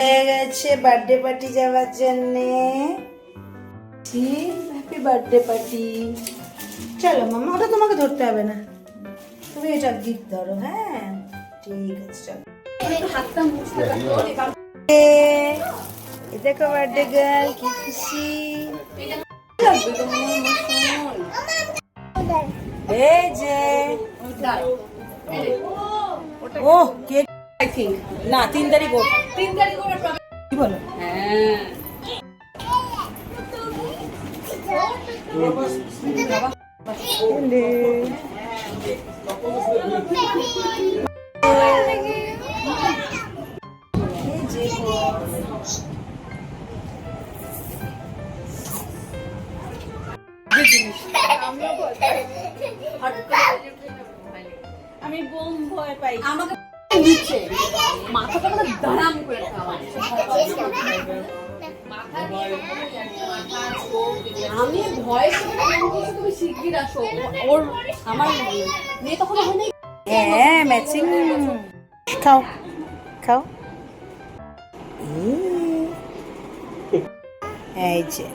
হয়ে গেছে birthday party যাওয়ার জন্যে। Happy birthday party. চলো মামা, ওটা তোমাকে ধরতে হবে না, তুমি এটা গিফট ধরো। হ্যাঁ ঠিক আছে চলো। দেখো বার্থডে গার্ল কি খুশি। এই যে ও কেক না 3 তারিখ কি বলো? হ্যাঁ আমি বোম ভয় পাই, আমাকে নিচে মাথাটা মানে দাঁড়াম করে আমি ভয় তুমি শিগগির আসো। ওর আমার মেয়ে তখন ওখানে হ্যাঁ ম্যাচিং। খাও খাও। এই যে